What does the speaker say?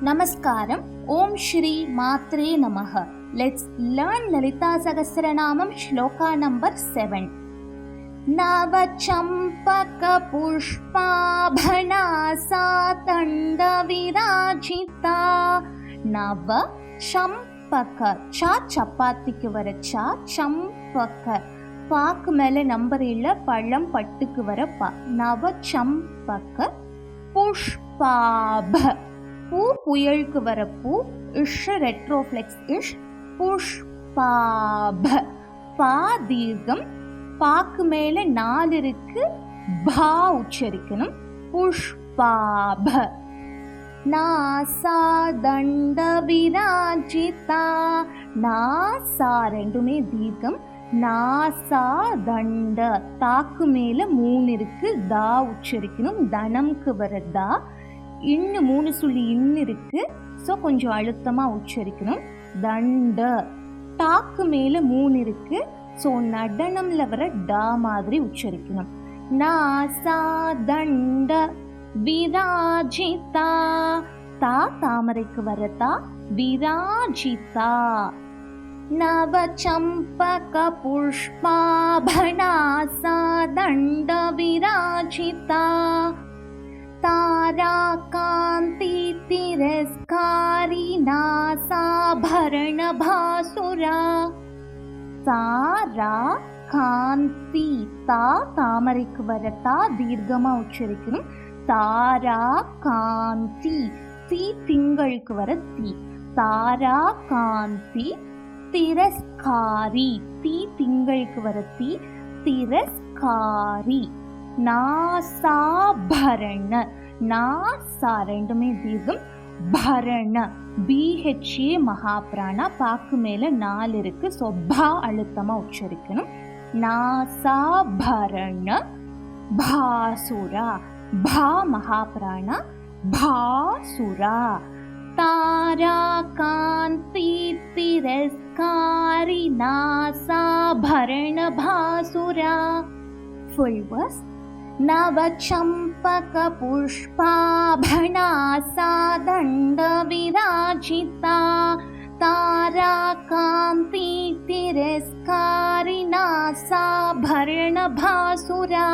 Namaskaram. Om Shri Matre Namaha. Let's learn Lalita Sahasranamam Shloka number 7. Nava Champaka Pushpabhanasa Tanda Virajita. Nava Champaka. Cha chapattikku vara cha champaka. பாக்கு மேலே number இல்லை, பழம் பட்டுக்கு வர பா. நவ சம்பக புஷ்பாப. பூ புயலுக்கு வர பூ. இஷ் ரெட்ரோஃப்ளெக்ஸ் இஷ். புஷ்பாப. பா தீர்க்கம். பாக்கு மேலே 4 இருக்கு, பா உச்சரிக்கணும். புஷ்பாப. நாசா தண்ட விராஜிதா. நாசா ரெண்டுமே தீர்க்கம். நாசா தண்ட. தாக்கு மேல 3 இருக்கு, தா உச்சரிக்கணும். தனம்க்கு வர தா. இன்னு 3 சொல்லி இன்னு இருக்கு, ஸோ கொஞ்சம் அழுத்தமா உச்சரிக்கணும். தண்ட. தாக்கு மேல 3 இருக்கு, ஸோ நடனம்ல வர டா மாதிரி உச்சரிக்கணும். நாசா தண்ட விராஜிதா. தா தாமரைக்கு வர தா. விராஜிதா. நவ சம்பக புஷ்பாபணாசா தண்ட விராஜிதா. தாரா காந்தி திரஸ்காரி நாசாபரண பாசுரா. தாரா காந்தி. தா தாமரைக்கு வர தா தீர்க்கமா உச்சரிக்கணும். தாரா காந்தி. தி திங்களுக்கு வர தி. தாரா காந்தி திரஸ்காரி. தி திங்களுக்கு வர தி. திரஸ்காரி. நாசாபரண. நாசா ரெண்டுமே தீர்க்கம். பரண. பிஹெச்ஏ மகாபிராணா. பாக்கு மேல 4 இருக்கு, ஸோ பா அழுத்தமா உச்சரிக்கணும். நாசாபரண பாசுரா. பா மகாபிராணா. பாசுரா. தாரா காந்தி திரஸ்காரி நாசாபரண பாசுரா. Full verse. நவ சம்பக புஷ்பாபணாசா தண்ட விராஜிதா. தாரா காந்தி திரஸ்காரி நாசாபரண பாசுரா.